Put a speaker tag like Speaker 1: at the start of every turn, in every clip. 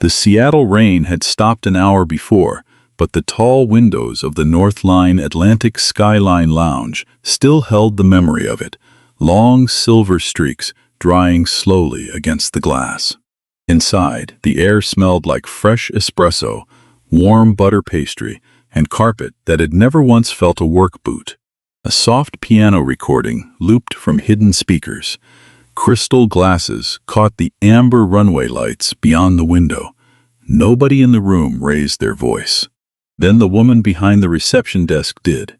Speaker 1: The Seattle rain had stopped an hour before, but the tall windows of the North Line Atlantic Skyline Lounge still held the memory of it, long silver streaks drying slowly against the glass. Inside, the air smelled like fresh espresso, warm butter pastry, and carpet that had never once felt a work boot. A soft piano recording looped from hidden speakers. Crystal glasses caught the amber runway lights beyond the window. Nobody in the room raised their voice. Then the woman behind the reception desk did.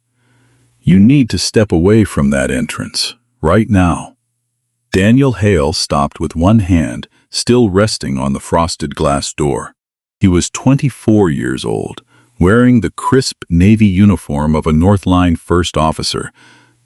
Speaker 1: "You need to step away from that entrance, right now." Daniel Hale stopped with one hand still resting on the frosted glass door. He was 24 years old, wearing the crisp Navy uniform of a North Line first officer,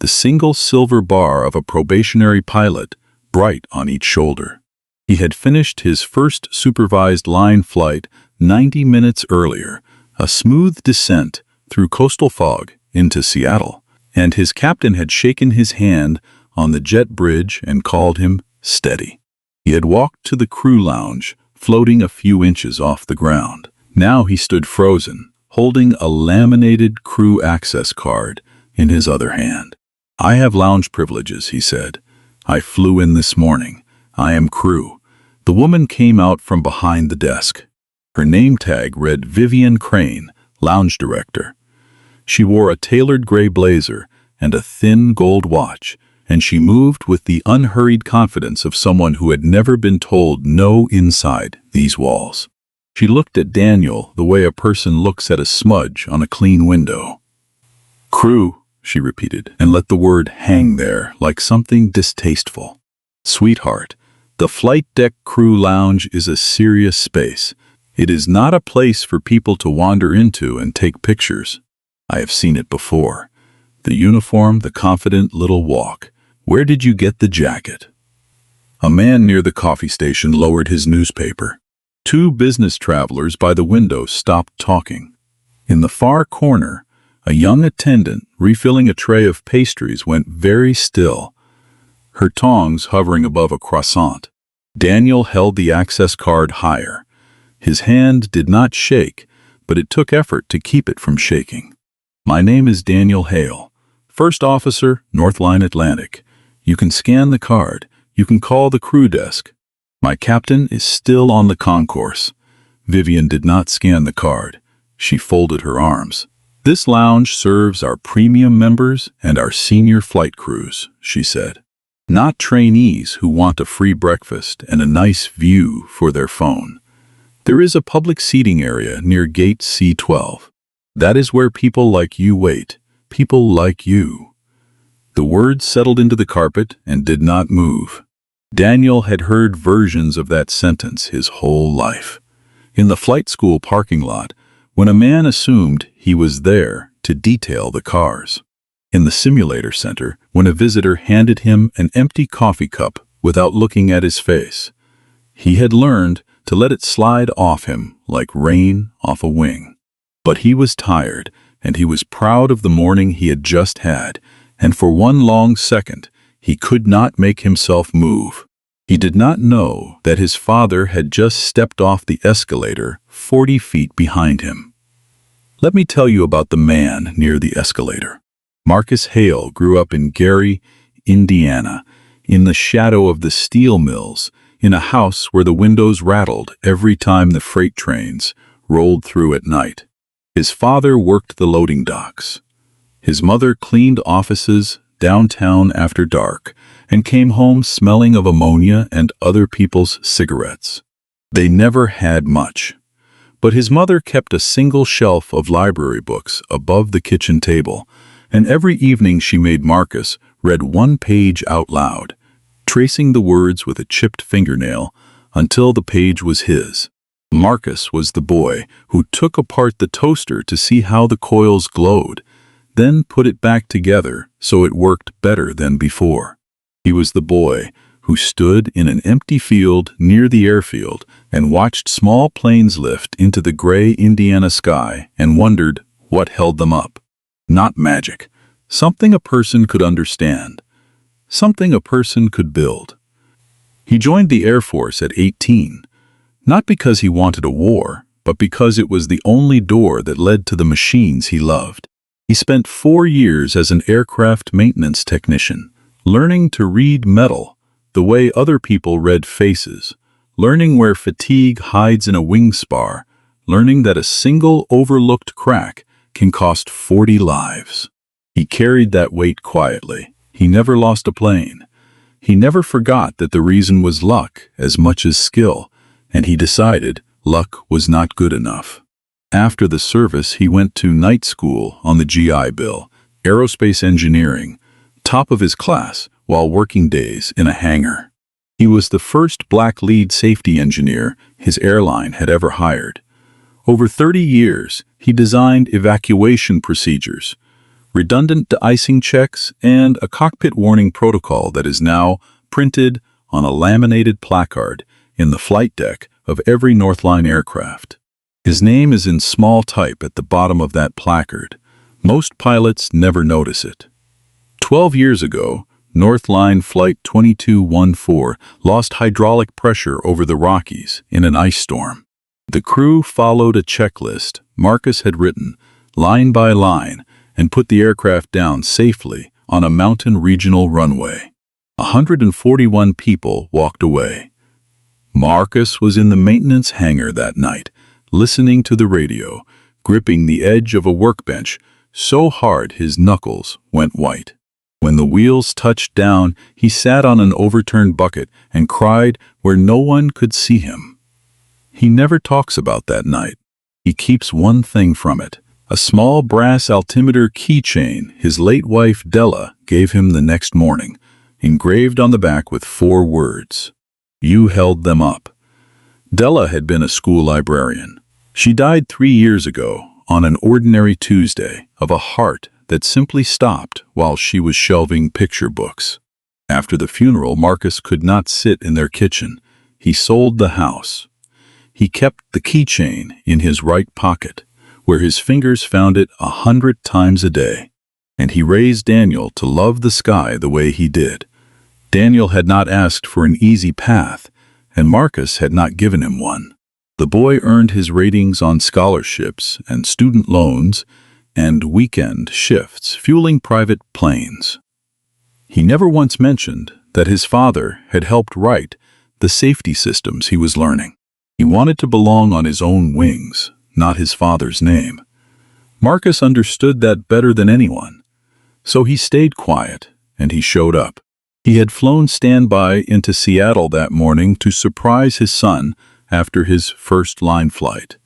Speaker 1: the single silver bar of a probationary pilot bright on each shoulder. He had finished his first supervised line flight 90 minutes earlier, a smooth descent through coastal fog into Seattle, and his captain had shaken his hand on the jet bridge and called him steady. He had walked to the crew lounge, floating a few inches off the ground. Now he stood frozen, holding a laminated crew access card in his other hand. "I have lounge privileges," he said. "I flew in this morning. I am crew." The woman came out from behind the desk. Her name tag read Vivian Crane, lounge director. She wore a tailored gray blazer and a thin gold watch, and she moved with the unhurried confidence of someone who had never been told no inside these walls. She looked at Daniel the way a person looks at a smudge on a clean window. "Crew," she repeated, and let the word hang there like something distasteful. "Sweetheart, the flight deck crew lounge is a serious space. It is not a place for people to wander into and take pictures. I have seen it before. The uniform, the confident little walk. Where did you get the jacket?" A man near the coffee station lowered his newspaper. Two business travelers by the window stopped talking. In the far corner, a young attendant refilling a tray of pastries went very still, her tongs hovering above a croissant. Daniel held the access card higher. His hand did not shake, but it took effort to keep it from shaking. "My name is Daniel Hale, First Officer, North Line Atlantic. You can scan the card. You can call the crew desk. My captain is still on the concourse." Vivian did not scan the card. She folded her arms. "This lounge serves our premium members and our senior flight crews," she said. "Not trainees who want a free breakfast and a nice view for their phone. There is a public seating area near gate C12. That is where people like you wait. People like you." The words settled into the carpet and did not move. Daniel had heard versions of that sentence his whole life. In the flight school parking lot, when a man assumed he was there to detail the cars. In the simulator center, when a visitor handed him an empty coffee cup without looking at his face. He had learned to let it slide off him like rain off a wing. But he was tired, and he was proud of the morning he had just had, and for one long second, he could not make himself move. He did not know that his father had just stepped off the escalator 40 feet behind him. Let me tell you about the man near the escalator. Marcus Hale grew up in Gary, Indiana, in the shadow of the steel mills, in a house where the windows rattled every time the freight trains rolled through at night. His father worked the loading docks. His mother cleaned offices downtown after dark and came home smelling of ammonia and other people's cigarettes. They never had much, but his mother kept a single shelf of library books above the kitchen table, and every evening she made Marcus read one page out loud, tracing the words with a chipped fingernail until the page was his. Marcus was the boy who took apart the toaster to see how the coils glowed, then put it back together so it worked better than before. He was the boy who stood in an empty field near the airfield and watched small planes lift into the gray Indiana sky and wondered what held them up. Not magic, something a person could understand, something a person could build. He joined the Air Force at 18, Not because he wanted a war, but because it was the only door that led to the machines he loved. He spent 4 years as an aircraft maintenance technician, learning to read metal the way other people read faces, learning where fatigue hides in a wing spar, learning that a single overlooked crack can cost 40 lives. He carried that weight quietly. He never lost a plane. He never forgot that the reason was luck as much as skill, and he decided luck was not good enough. After the service, he went to night school on the GI Bill, aerospace engineering, top of his class, while working days in a hangar. He was the first black lead safety engineer his airline had ever hired. Over 30 years, he designed evacuation procedures, redundant de-icing checks, and a cockpit warning protocol that is now printed on a laminated placard in the flight deck of every Northline aircraft. His name is in small type at the bottom of that placard. Most pilots never notice it. 12 years ago, Northline Flight 2214 lost hydraulic pressure over the Rockies in an ice storm. The crew followed a checklist Marcus had written, line by line, and put the aircraft down safely on a mountain regional runway. 141 people walked away. Marcus was in the maintenance hangar that night, listening to the radio, gripping the edge of a workbench so hard his knuckles went white. When the wheels touched down, he sat on an overturned bucket and cried where no one could see him. He never talks about that night. He keeps one thing from it, a small brass altimeter keychain his late wife Della gave him the next morning, engraved on the back with 4 words. You held them up. Della had been a school librarian. She died 3 years ago on an ordinary Tuesday of a heart that simply stopped while she was shelving picture books. After the funeral, Marcus could not sit in their kitchen. He sold the house. He kept the keychain in his right pocket, where his fingers found it 100 times a day. And he raised Daniel to love the sky the way he did. Daniel had not asked for an easy path, and Marcus had not given him one. The boy earned his ratings on scholarships and student loans and weekend shifts, fueling private planes. He never once mentioned that his father had helped write the safety systems he was learning. He wanted to belong on his own wings, not his father's name. Marcus understood that better than anyone. So he stayed quiet, and he showed up. He had flown standby into Seattle that morning to surprise his son after his first line flight.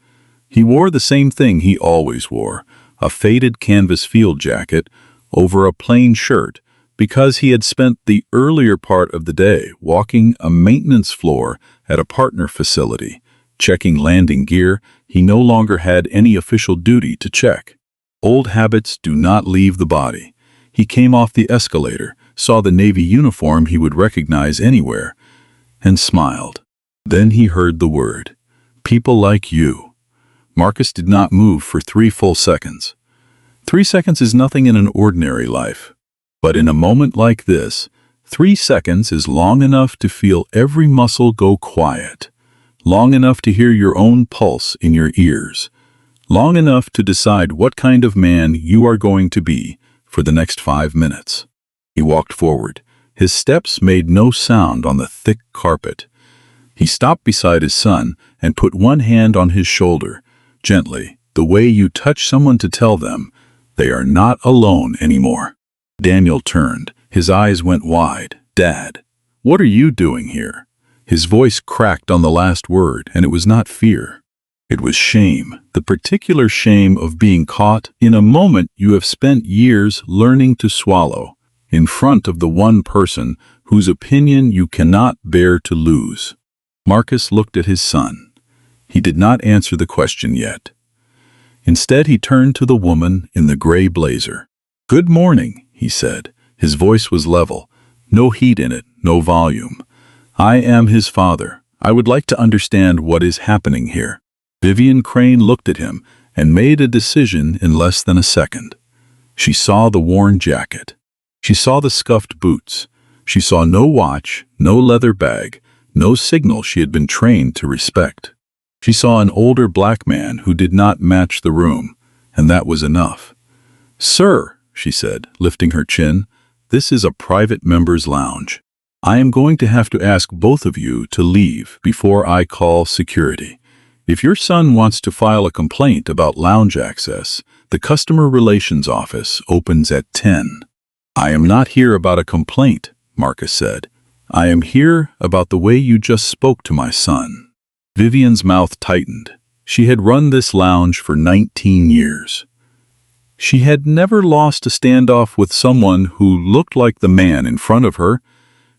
Speaker 1: He wore the same thing he always wore, a faded canvas field jacket over a plain shirt, because he had spent the earlier part of the day walking a maintenance floor at a partner facility, checking landing gear he no longer had any official duty to check. Old habits do not leave the body. He came off the escalator, saw the Navy uniform he would recognize anywhere, and smiled. Then he heard the word, people like you. Marcus did not move for 3 full seconds. 3 seconds is nothing in an ordinary life. But in a moment like this, 3 seconds is long enough to feel every muscle go quiet, long enough to hear your own pulse in your ears, long enough to decide what kind of man you are going to be for the next 5 minutes. He walked forward. His steps made no sound on the thick carpet. He stopped beside his son and put one hand on his shoulder, gently, the way you touch someone to tell them they are not alone anymore. Daniel turned. His eyes went wide. Dad, what are you doing here? His voice cracked on the last word, and it was not fear. It was shame, the particular shame of being caught in a moment you have spent years learning to swallow, in front of the one person whose opinion you cannot bear to lose. Marcus looked at his son. He did not answer the question yet. Instead, he turned to the woman in the gray blazer. Good morning, he said. His voice was level, no heat in it, no volume. I am his father. I would like to understand what is happening here. Vivian Crane looked at him and made a decision in less than a second. She saw the worn jacket. She saw the scuffed boots. She saw no watch, no leather bag, no signal she had been trained to respect. She saw an older black man who did not match the room, and that was enough. "Sir," she said, lifting her chin, "this is a private members' lounge. I am going to have to ask both of you to leave before I call security. If your son wants to file a complaint about lounge access, the Customer Relations Office opens at 10. "I am not here about a complaint," Marcus said. "I am here about the way you just spoke to my son." Vivian's mouth tightened. She had run this lounge for 19 years. She had never lost a standoff with someone who looked like the man in front of her,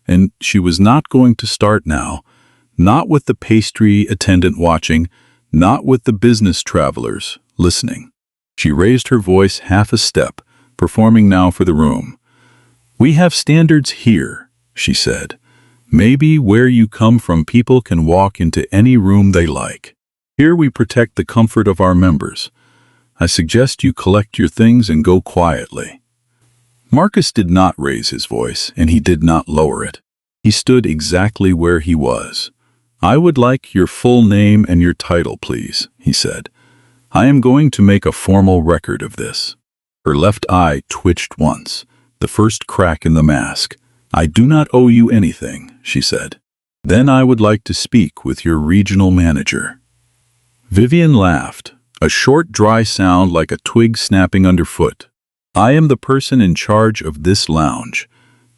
Speaker 1: and she was not going to start now, not with the pastry attendant watching, not with the business travelers listening. She raised her voice half a step, performing now for the room. "We have standards here," she said. "Maybe where you come from people can walk into any room they like. Here we protect the comfort of our members. I suggest you collect your things and go quietly." Marcus did not raise his voice, and he did not lower it. He stood exactly where he was. "I would like your full name and your title, please," he said. "I am going to make a formal record of this." Her left eye twitched once, the first crack in the mask. "I do not owe you anything," she said. "Then I would like to speak with your regional manager." Vivian laughed, a short, dry sound like a twig snapping underfoot. "I am the person in charge of this lounge.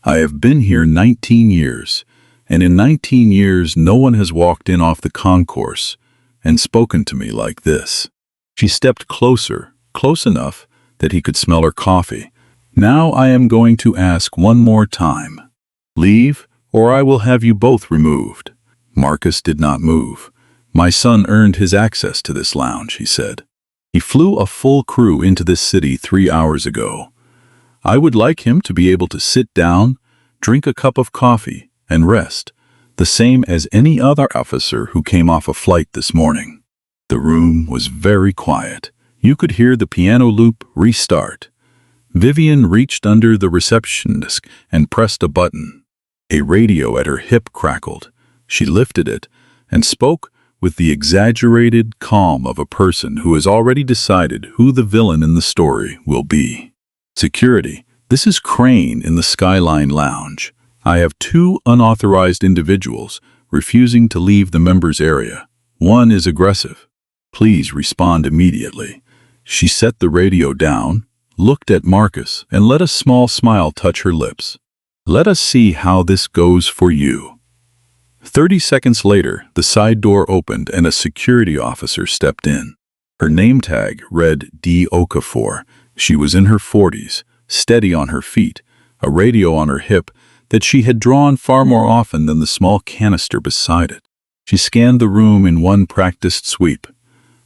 Speaker 1: I have been here 19 years, and in 19 years no one has walked in off the concourse and spoken to me like this." She stepped closer, close enough that he could smell her coffee. "Now I am going to ask one more time. Leave, or I will have you both removed." Marcus did not move. "My son earned his access to this lounge," he said. "He flew a full crew into this city 3 hours ago. I would like him to be able to sit down, drink a cup of coffee, and rest, the same as any other officer who came off a flight this morning." The room was very quiet. You could hear the piano loop restart. Vivian reached under the reception desk and pressed a button. A radio at her hip crackled. She lifted it and spoke with the exaggerated calm of a person who has already decided who the villain in the story will be. "Security, this is Crane in the Skyline Lounge. I have 2 unauthorized individuals refusing to leave the members' area. One is aggressive. Please respond immediately." She set the radio down, looked at Marcus, and let a small smile touch her lips. "Let us see how this goes for you." 30 seconds later, the side door opened and a security officer stepped in. Her name tag read D. Okafor. She was in her 40s, steady on her feet, a radio on her hip that she had drawn far more often than the small canister beside it. She scanned the room in one practiced sweep.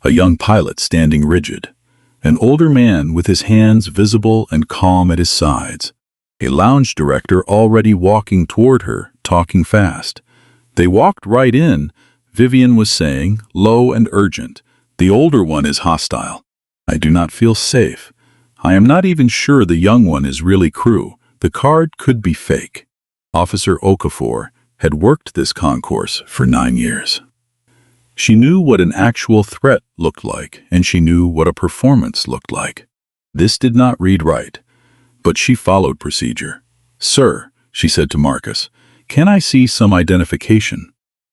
Speaker 1: A young pilot standing rigid. An older man with his hands visible and calm at his sides. A lounge director already walking toward her, talking fast. "They walked right in," Vivian was saying, low and urgent. "The older one is hostile. I do not feel safe. I am not even sure the young one is really crew. The card could be fake." Officer Okafor had worked this concourse for 9 years. She knew what an actual threat looked like, and she knew what a performance looked like. This did not read right, but she followed procedure. "Sir," she said to Marcus, "can I see some identification?"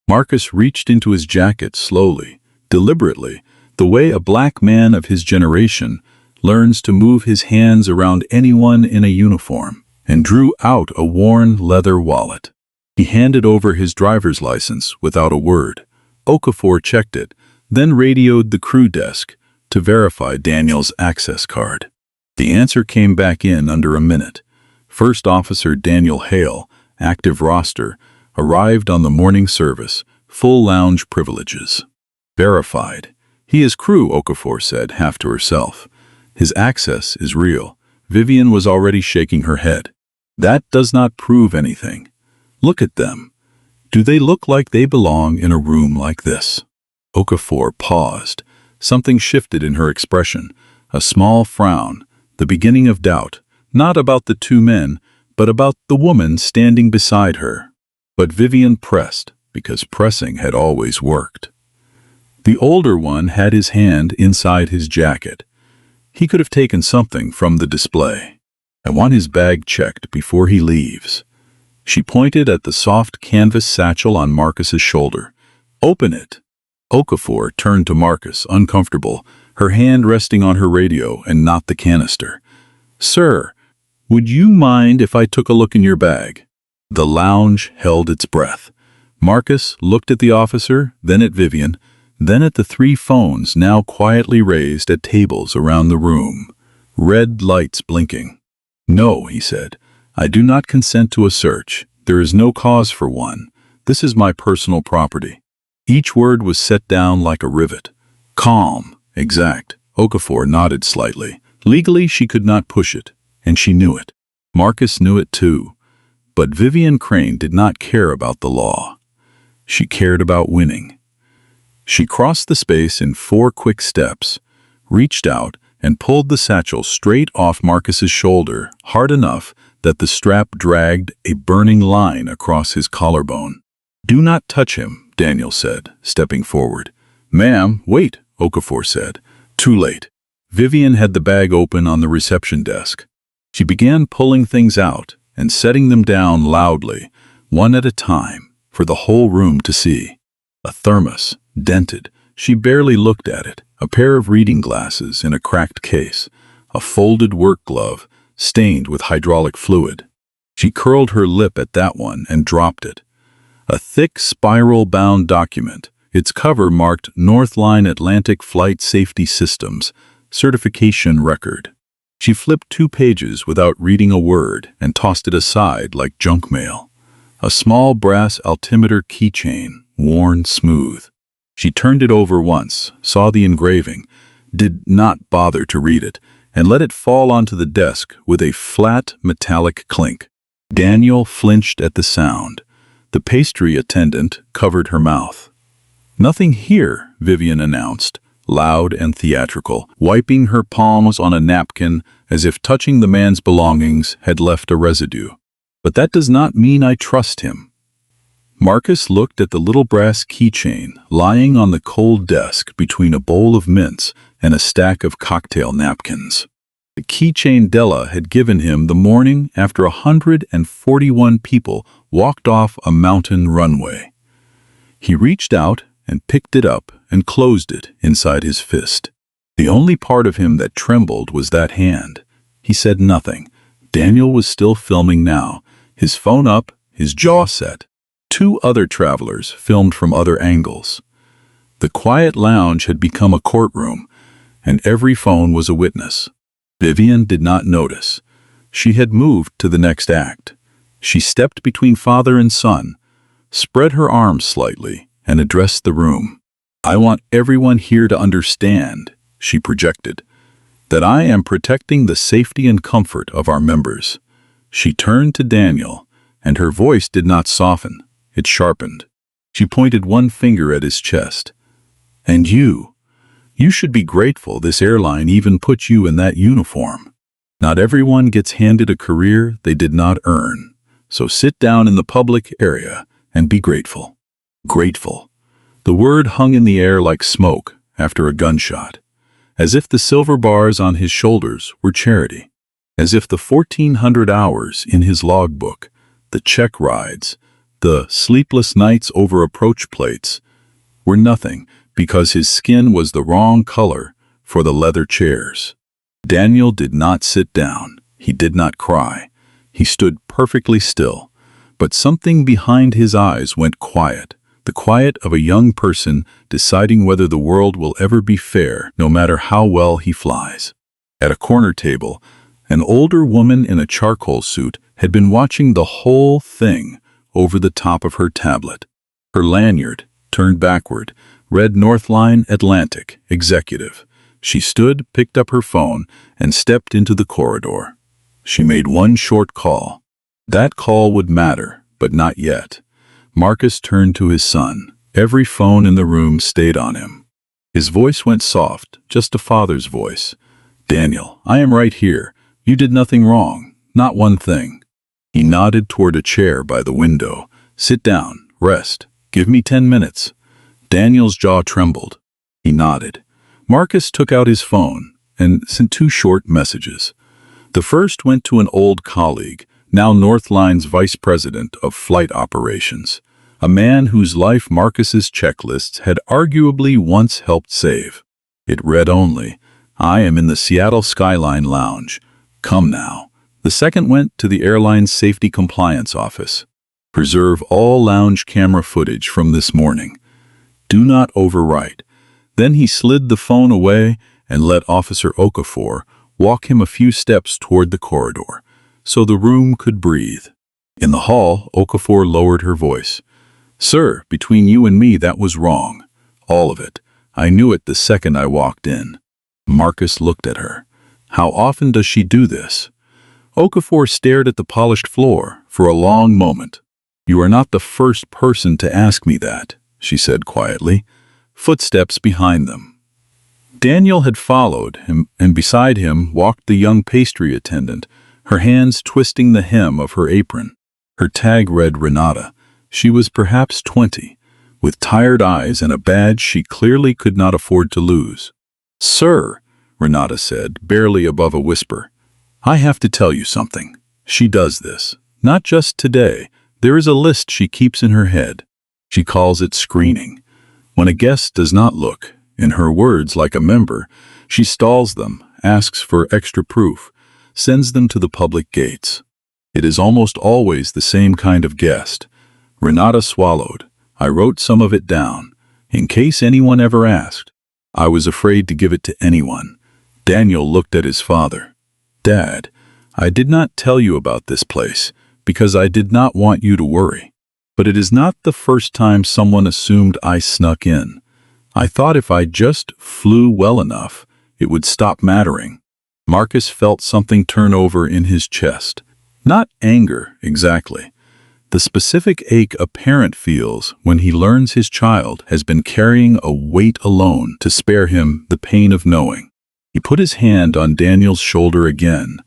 Speaker 1: Marcus reached into his jacket slowly, deliberately, the way a black man of his generation learns to move his hands around anyone in a uniform, and drew out a worn leather wallet. He handed over his driver's license without a word. Okafor checked it, then radioed the crew desk to verify Daniel's access card. The answer came back in under a minute. First Officer Daniel Hale, active roster, arrived on the morning service, full lounge privileges. Verified. "He is crew," Okafor said, half to herself. "His access is real." Vivian was already shaking her head. "That does not prove anything. Look at them. Do they look like they belong in a room like this?" Okafor paused. Something shifted in her expression, a small frown, the beginning of doubt, not about the 2 men, but about the woman standing beside her. But Vivian pressed. because pressing had always worked. The older one had his hand inside his jacket. He could have taken something from the display. I want his bag checked before he leaves. She pointed at the soft canvas satchel on Marcus's shoulder. Open it. Okafor turned to Marcus, uncomfortable, her hand resting on her radio and not the canister. Sir, would you mind if I took a look in your bag? The lounge held its breath. Marcus looked at the officer, then at Vivian, then at the 3 phones now quietly raised at tables around the room. Red lights blinking. No, he said. I do not consent to a search. There is no cause for one. This is my personal property. Each word was set down like a rivet. Calm, exact. Okafor nodded slightly. Legally, she could not push it, and she knew it. Marcus knew it too. But Vivian Crane did not care about the law. She cared about winning. She crossed the space in 4 quick steps, reached out, and pulled the satchel straight off Marcus's shoulder, hard enough that the strap dragged a burning line across his collarbone. Do not touch him, Daniel said, stepping forward. Ma'am, wait, Okafor said. Too late. Vivian had the bag open on the reception desk. She began pulling things out and setting them down loudly, one at a time, for the whole room to see. A thermos, dented. She barely looked at it. A pair of reading glasses in a cracked case. A folded work glove, stained with hydraulic fluid. She curled her lip at that one and dropped it. A thick, spiral-bound document. Its cover marked Northline Atlantic Flight Safety Systems, certification record. She flipped 2 pages without reading a word and tossed it aside like junk mail. A small brass altimeter keychain, worn smooth. She turned it over once, saw the engraving, did not bother to read it, and let it fall onto the desk with a flat, metallic clink. Daniel flinched at the sound. The pastry attendant covered her mouth. Nothing here, Vivian announced, loud and theatrical, wiping her palms on a napkin as if touching the man's belongings had left a residue. But that does not mean I trust him. Marcus looked at the little brass keychain lying on the cold desk between a bowl of mints and a stack of cocktail napkins. The keychain Della had given him the morning after 141 people walked off a mountain runway. He reached out and picked it up and closed it inside his fist. The only part of him that trembled was that hand. He said nothing. Daniel was still filming now, his phone up, his jaw set. 2 other travelers filmed from other angles. The quiet lounge had become a courtroom, and every phone was a witness. Vivian did not notice. She had moved to the next act. She stepped between father and son, spread her arms slightly, and addressed the room. I want everyone here to understand, she projected, that I am protecting the safety and comfort of our members. She turned to Daniel, and her voice did not soften. It sharpened. She pointed one finger at his chest. And you should be grateful this airline even put you in that uniform. Not everyone gets handed a career they did not earn. So sit down in the public area and be grateful. Grateful. The word hung in the air like smoke after a gunshot, as if the silver bars on his shoulders were charity, as if the 1,400 hours in his logbook, the check rides, the sleepless nights over approach plates, were nothing because his skin was the wrong color for the leather chairs. Daniel did not sit down. He did not cry. He stood perfectly still, but something behind his eyes went quiet, the quiet of a young person deciding whether the world will ever be fair, no matter how well he flies. At a corner table, an older woman in a charcoal suit had been watching the whole thing over the top of her tablet. Her lanyard, turned backward, read Northline Atlantic, Executive. She stood, picked up her phone, and stepped into the corridor. She made one short call. That call would matter, but not yet. Marcus turned to his son. Every phone in the room stayed on him. His voice went soft, just a father's voice. Daniel, I am right here. You did nothing wrong, not one thing. He nodded toward a chair by the window. Sit down, rest. Give me 10 minutes. Daniel's jaw trembled. He nodded. Marcus took out his phone and sent 2 short messages. The first went to an old colleague, now Northline's vice president of flight operations, a man whose life Marcus's checklists had arguably once helped save. It read only, "I am in the Seattle Skyline Lounge. Come now." The second went to the airline's safety compliance office. "Preserve all lounge camera footage from this morning. Do not overwrite." Then he slid the phone away and let Officer Okafor walk him a few steps toward the corridor, so the room could breathe. In the hall, Okafor lowered her voice. "Sir, between you and me, that was wrong. All of it. I knew it the second I walked in." Marcus looked at her. "How often does she do this?" Okafor stared at the polished floor for a long moment. "You are not the first person to ask me that," she said quietly. Footsteps behind them. Daniel had followed him, and beside him walked the young pastry attendant, her hands twisting the hem of her apron. Her tag read Renata. She was perhaps 20, with tired eyes and a badge she clearly could not afford to lose. "Sir," Renata said, barely above a whisper, "I have to tell you something. She does this. Not just today. There is a list she keeps in her head. She calls it screening. When a guest does not look, in her words, like a member, she stalls them, asks for extra proof, sends them to the public gates. It is almost always the same kind of guest." Renata swallowed. "I wrote some of it down, in case anyone ever asked. I was afraid to give it to anyone." Daniel looked at his father. "Dad, I did not tell you about this place, because I did not want you to worry. But it is not the first time someone assumed I snuck in. I thought if I just flew well enough, it would stop mattering." Marcus felt something turn over in his chest. Not anger, exactly. The specific ache a parent feels when he learns his child has been carrying a weight alone to spare him the pain of knowing. He put his hand on Daniel's shoulder again,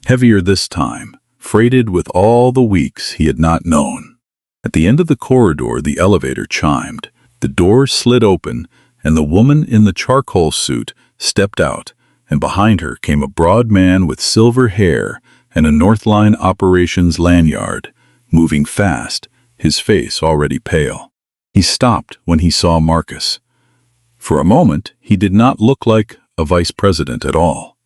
Speaker 1: heavier this time, freighted with all the weeks he had not known. At the end of the corridor, the elevator chimed. The door slid open, and the woman in the charcoal suit stepped out, and behind her came a broad man with silver hair and a Northline operations lanyard, moving fast, his face already pale. He stopped when he saw Marcus. For a moment, he did not look like a vice president at all.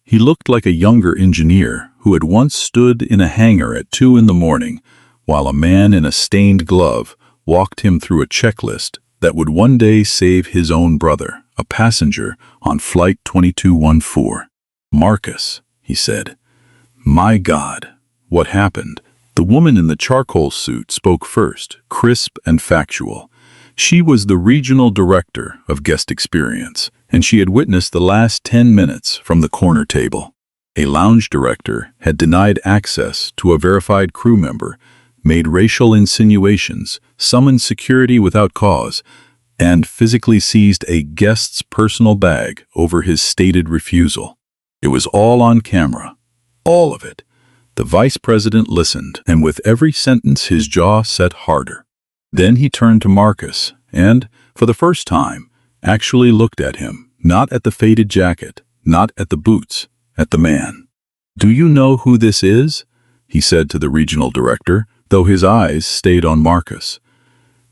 Speaker 1: He looked like a younger engineer who had once stood in a hangar at 2 in the morning, while a man in a stained glove walked him through a checklist that would one day save his own brother, a passenger on Flight 2214. "Marcus," he said. "My God, what happened?" The woman in the charcoal suit spoke first, crisp and factual. She was the regional director of guest experience, and she had witnessed the last 10 minutes from the corner table. A lounge director had denied access to a verified crew member, made racial insinuations, summoned security without cause, and physically seized a guest's personal bag over his stated refusal. It was all on camera. All of it. The vice president listened, and with every sentence his jaw set harder. Then he turned to Marcus and, for the first time, actually looked at him, not at the faded jacket, not at the boots, at the man. "Do you know who this is?" he said to the regional director, though his eyes stayed on Marcus.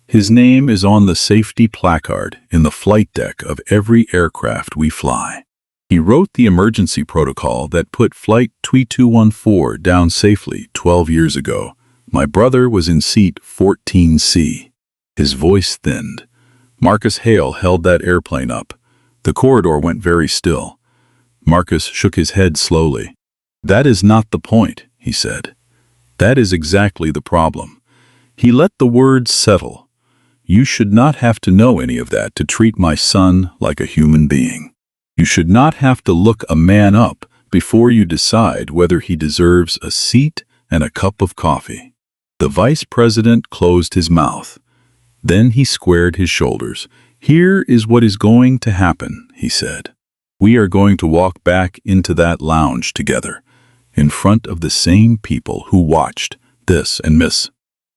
Speaker 1: "His name is on the safety placard in the flight deck of every aircraft we fly. He wrote the emergency protocol that put Flight 2214 down safely 12 years ago. My brother was in seat 14C. His voice thinned. Marcus Hale held that airplane up. The corridor went very still. Marcus shook his head slowly. "That is not the point," he said. "That is exactly the problem." He let the words settle. "You should not have to know any of that to treat my son like a human being. You should not have to look a man up before you decide whether he deserves a seat and a cup of coffee." The vice president closed his mouth. Then he squared his shoulders. "Here is what is going to happen," he said. "We are going to walk back into that lounge together, in front of the same people who watched this, and Miss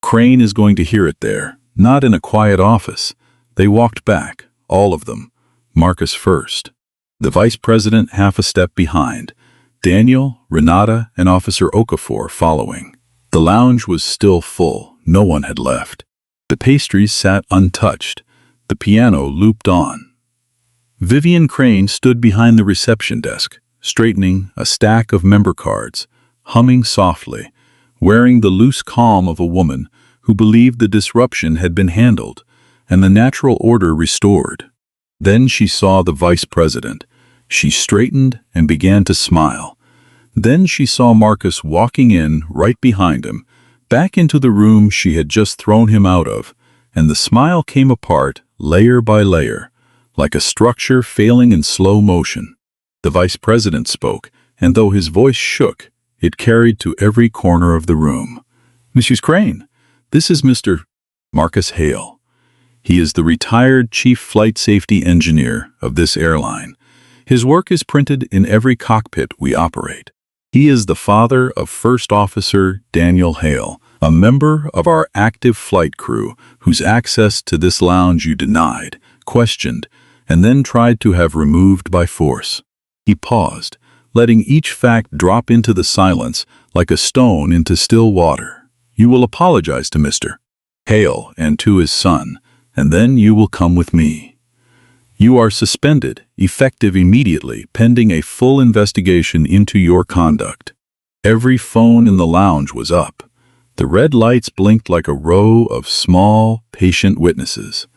Speaker 1: Crane is going to hear it there, not in a quiet office. They walked back, all of them, Marcus first. The vice president half a step behind, Daniel, Renata, and Officer Okafor following. The lounge was still full. No one had left. The pastries sat untouched. The piano looped on. Vivian Crane stood behind the reception desk, straightening a stack of member cards, humming softly, wearing the loose calm of a woman who believed the disruption had been handled and the natural order restored. Then she saw the vice president. She straightened and began to smile. Then she saw Marcus walking in right behind him, back into the room she had just thrown him out of, and the smile came apart layer by layer, like a structure failing in slow motion. The vice president spoke, and though his voice shook, it carried to every corner of the room. "Mrs. Crane, this is Mr. Marcus Hale. He is the retired chief flight safety engineer of this airline. His work is printed in every cockpit we operate. He is the father of First Officer Daniel Hale, a member of our active flight crew whose access to this lounge you denied, questioned, and then tried to have removed by force." He paused, letting each fact drop into the silence like a stone into still water. "You will apologize to Mr. Hale and to his son, and then you will come with me. You are suspended, effective immediately, pending a full investigation into your conduct." Every phone in the lounge was up. The red lights blinked like a row of small, patient witnesses.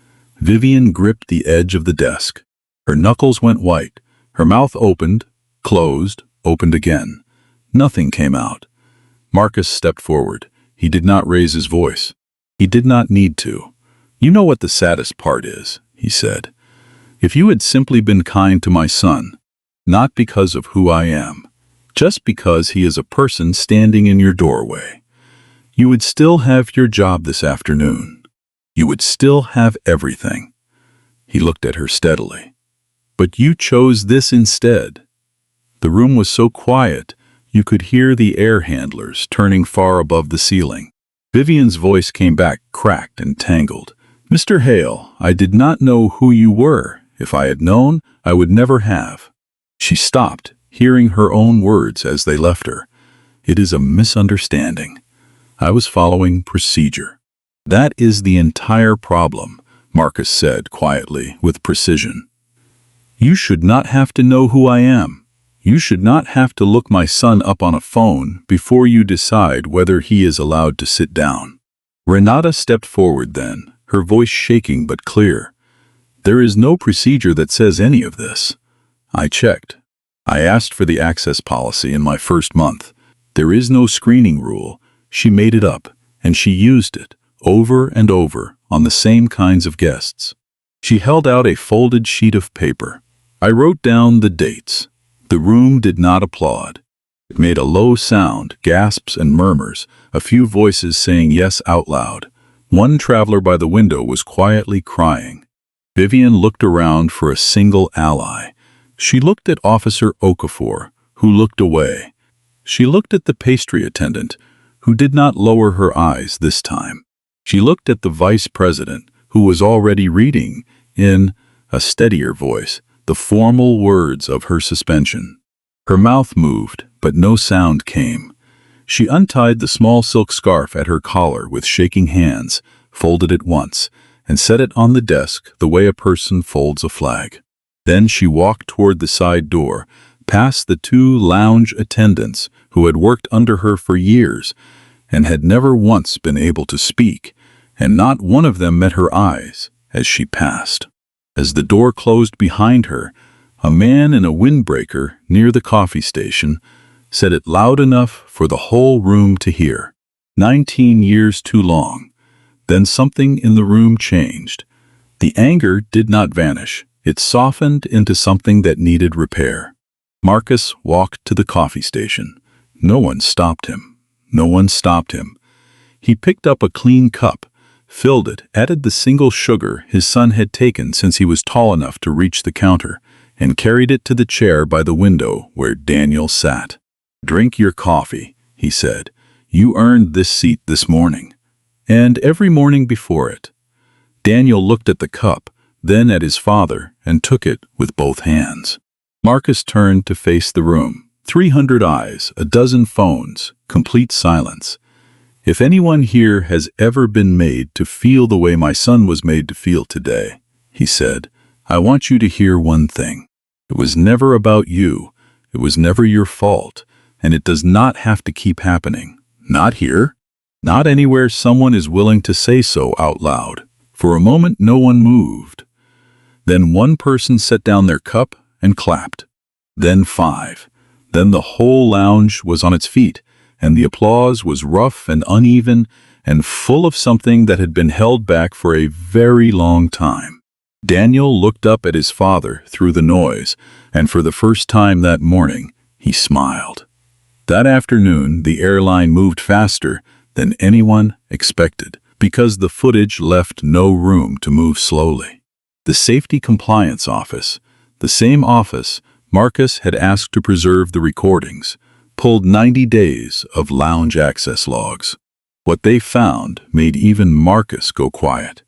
Speaker 1: Vivian gripped the edge of the desk. Her knuckles went white. Her mouth opened, closed, opened again. Nothing came out. Marcus stepped forward. He did not raise his voice. He did not need to. "You know what the saddest part is," he said. "If you had simply been kind to my son, not because of who I am, just because he is a person standing in your doorway, you would still have your job this afternoon. You would still have everything." He looked at her steadily. "But you chose this instead." The room was so quiet, you could hear the air handlers turning far above the ceiling. Vivian's voice came back cracked and tangled. "Mr. Hale, I did not know who you were. If I had known, I would never have." She stopped, hearing her own words as they left her. "It is a misunderstanding. I was following procedure." "That is the entire problem," Marcus said quietly, with precision. "You should not have to know who I am. You should not have to look my son up on a phone before you decide whether he is allowed to sit down." Renata stepped forward then, her voice shaking but clear. "There is no procedure that says any of this. I checked. I asked for the access policy in my first month. There is no screening rule. She made it up, and she used it, over and over, on the same kinds of guests." She held out a folded sheet of paper. I wrote down the dates. The room did not applaud. It made a low sound, gasps and murmurs, a few voices saying yes out loud. One traveler by the window was quietly crying. Vivian looked around for a single ally. She looked at Officer Okafor, who looked away. She looked at the pastry attendant, who did not lower her eyes this time. She looked at the vice president, who was already reading, in a steadier voice, the formal words of her suspension. Her mouth moved, but no sound came. She untied the small silk scarf at her collar with shaking hands, folded it once, and set it on the desk the way a person folds a flag. Then she walked toward the side door, past the two lounge attendants who had worked under her for years and had never once been able to speak, and not one of them met her eyes as she passed. As the door closed behind her, a man in a windbreaker near the coffee station said it loud enough for the whole room to hear. 19 years too long. Then something in the room changed. The anger did not vanish. It softened into something that needed repair. Marcus walked to the coffee station. No one stopped him. No one stopped him. He picked up a clean cup, filled it, added the single sugar his son had taken since he was tall enough to reach the counter, and carried it to the chair by the window where Daniel sat. "Drink your coffee," he said. "You earned this seat this morning, and every morning before it. Daniel looked at the cup, then at his father, and took it with both hands. Marcus turned to face the room. 300 eyes, a dozen phones, complete silence. If anyone here has ever been made to feel the way my son was made to feel today, he said, I want you to hear one thing. It was never about you. It was never your fault. And it does not have to keep happening. Not here. Not anywhere someone is willing to say so out loud. For a moment, no one moved. Then one person set down their cup and clapped. Then 5. Then the whole lounge was on its feet, and the applause was rough and uneven and full of something that had been held back for a very long time. Daniel looked up at his father through the noise, and for the first time that morning, he smiled. That afternoon, the airline moved faster than anyone expected, because the footage left no room to move slowly. The Safety Compliance Office, the same office Marcus had asked to preserve the recordings, pulled 90 days of lounge access logs. What they found made even Marcus go quiet.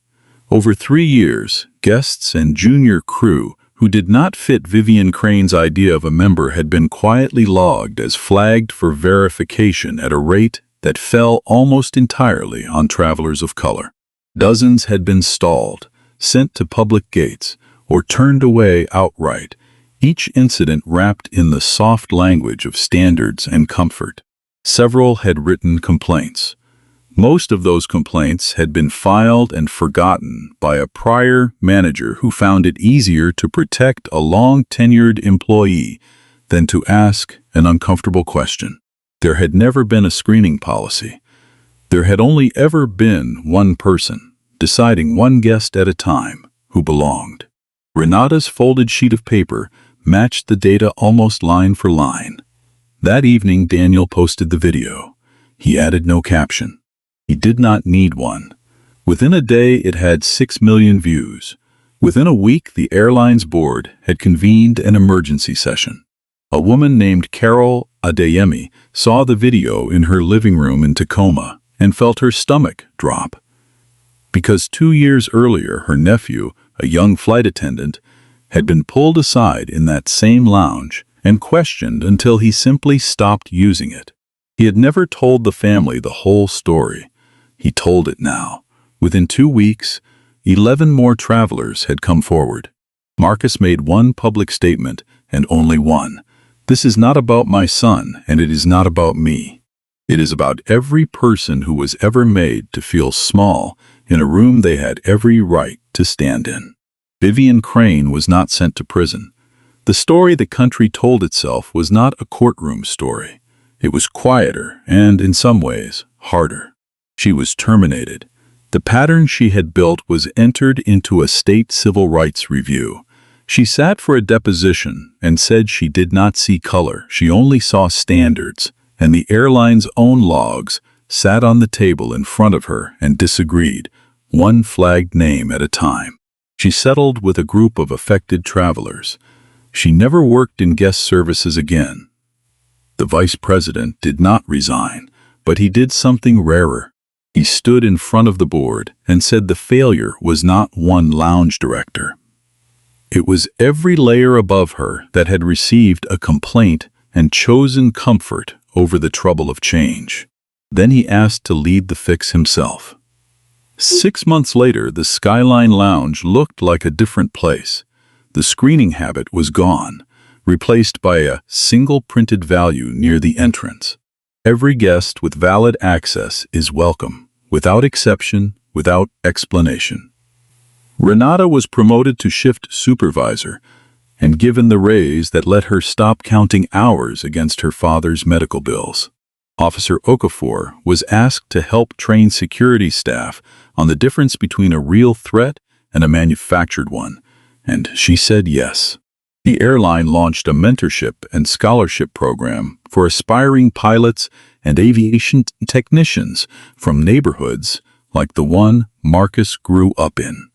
Speaker 1: Over 3 years, guests and junior crew who did not fit Vivian Crane's idea of a member had been quietly logged as flagged for verification at a rate that fell almost entirely on travelers of color. Dozens had been stalled, sent to public gates, or turned away outright, each incident wrapped in the soft language of standards and comfort. Several had written complaints. Most of those complaints had been filed and forgotten by a prior manager who found it easier to protect a long-tenured employee than to ask an uncomfortable question. There had never been a screening policy. There had only ever been one person, deciding one guest at a time, who belonged. Renata's folded sheet of paper matched the data almost line for line. That evening, Daniel posted the video. He added no caption. He did not need one. Within a day, it had 6 million views. Within a week, the airline's board had convened an emergency session. A woman named Carol Adeyemi saw the video in her living room in Tacoma and felt her stomach drop. Because 2 years earlier, her nephew, a young flight attendant, had been pulled aside in that same lounge and questioned until he simply stopped using it. He had never told the family the whole story. He told it now. Within 2 weeks, 11 more travelers had come forward. Marcus made one public statement, and only one. This is not about my son, and it is not about me. It is about every person who was ever made to feel small in a room they had every right to stand in. Vivian Crane was not sent to prison. The story the country told itself was not a courtroom story. It was quieter and, in some ways, harder. She was terminated. The pattern she had built was entered into a state civil rights review. She sat for a deposition and said she did not see color. She only saw standards, and the airline's own logs sat on the table in front of her and disagreed, one flagged name at a time. She settled with a group of affected travelers. She never worked in guest services again. The vice president did not resign, but he did something rarer. He stood in front of the board and said the failure was not one lounge director. It was every layer above her that had received a complaint and chosen comfort over the trouble of change. Then he asked to lead the fix himself. 6 months later, the Skyline Lounge looked like a different place. The screening habit was gone, replaced by a single printed value near the entrance. Every guest with valid access is welcome, without exception, without explanation. Renata was promoted to shift supervisor and given the raise that let her stop counting hours against her father's medical bills. Officer Okafor was asked to help train security staff on the difference between a real threat and a manufactured one, and she said yes. The airline launched a mentorship and scholarship program for aspiring pilots and aviation technicians from neighborhoods like the one Marcus grew up in,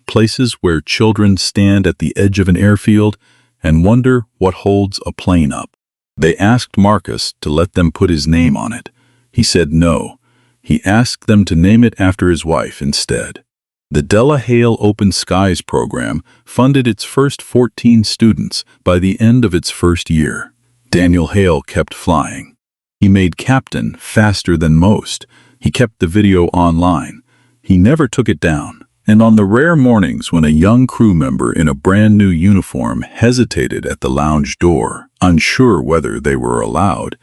Speaker 1: places where children stand at the edge of an airfield and wonder what holds a plane up. They asked Marcus to let them put his name on it. He said no. He asked them to name it after his wife instead. The Della Hale Open Skies program funded its first 14 students by the end of its first year. Daniel Hale kept flying. He made captain faster than most. He kept the video online. He never took it down. And on the rare mornings when a young crew member in a brand new uniform hesitated at the lounge door, unsure whether they were allowed,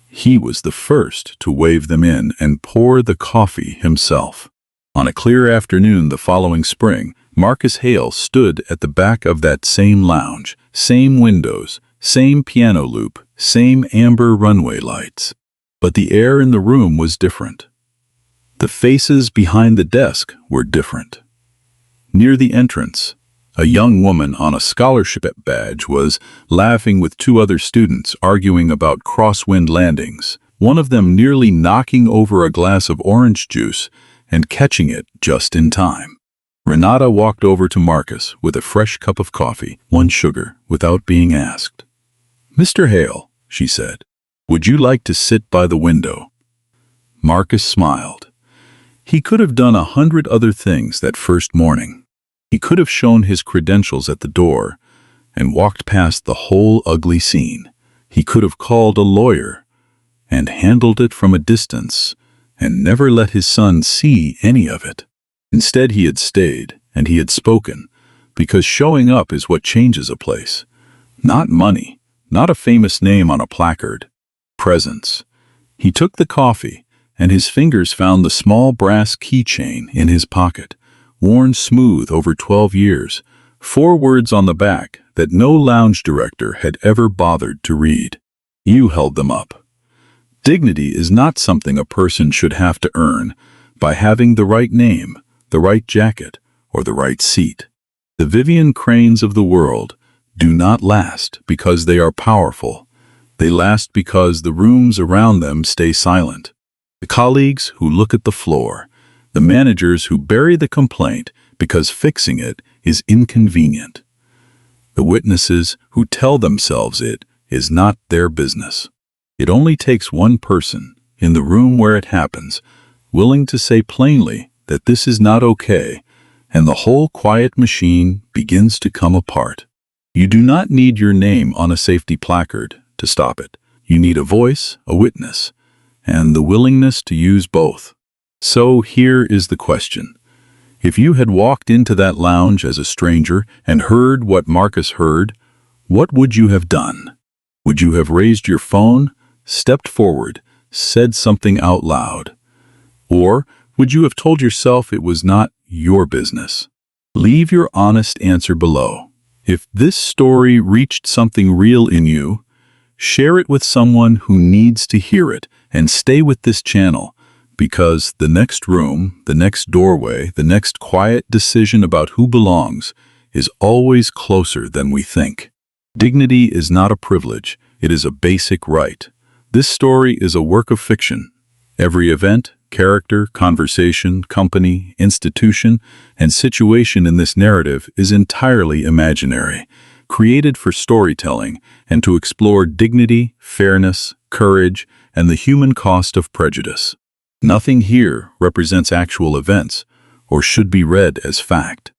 Speaker 1: he was the first to wave them in and pour the coffee himself. On a clear afternoon the following spring, Marcus Hale stood at the back of that same lounge, same windows, same piano loop, same amber runway lights. But the air in the room was different. The faces behind the desk were different. Near the entrance, a young woman on a scholarship badge was laughing with two other students arguing about crosswind landings, one of them nearly knocking over a glass of orange juice and catching it just in time. Renata walked over to Marcus with a fresh cup of coffee, 1 sugar, without being asked. "Mr. Hale," she said, "would you like to sit by the window?" Marcus smiled. He could have done 100 other things that first morning. He could have shown his credentials at the door and walked past the whole ugly scene. He could have called a lawyer and handled it from a distance and never let his son see any of it. Instead, he had stayed and he had spoken, because showing up is what changes a place. Not money, not a famous name on a placard. Presence. He took the coffee, and his fingers found the small brass keychain in his pocket, worn smooth over 12 years, 4 words on the back that no lounge director had ever bothered to read. You held them up. Dignity is not something a person should have to earn by having the right name, the right jacket, or the right seat. The Vivian Cranes of the world do not last because they are powerful. They last because the rooms around them stay silent. The colleagues who look at the floor, the managers who bury the complaint because fixing it is inconvenient. The witnesses who tell themselves it is not their business. It only takes one person, in the room where it happens, willing to say plainly that this is not okay, and the whole quiet machine begins to come apart. You do not need your name on a safety placard to stop it. You need a voice, a witness, and the willingness to use both. So here is the question. If you had walked into that lounge as a stranger and heard what Marcus heard, what would you have done? Would you have raised your phone, stepped forward, said something out loud? Or would you have told yourself it was not your business? Leave your honest answer below. If this story reached something real in you, share it with someone who needs to hear it, and stay with this channel, because the next room, the next doorway, the next quiet decision about who belongs is always closer than we think. Dignity is not a privilege, it is a basic right. This story is a work of fiction. Every event, character, conversation, company, institution, and situation in this narrative is entirely imaginary, created for storytelling and to explore dignity, fairness, courage, and the human cost of prejudice. Nothing here represents actual events or should be read as fact.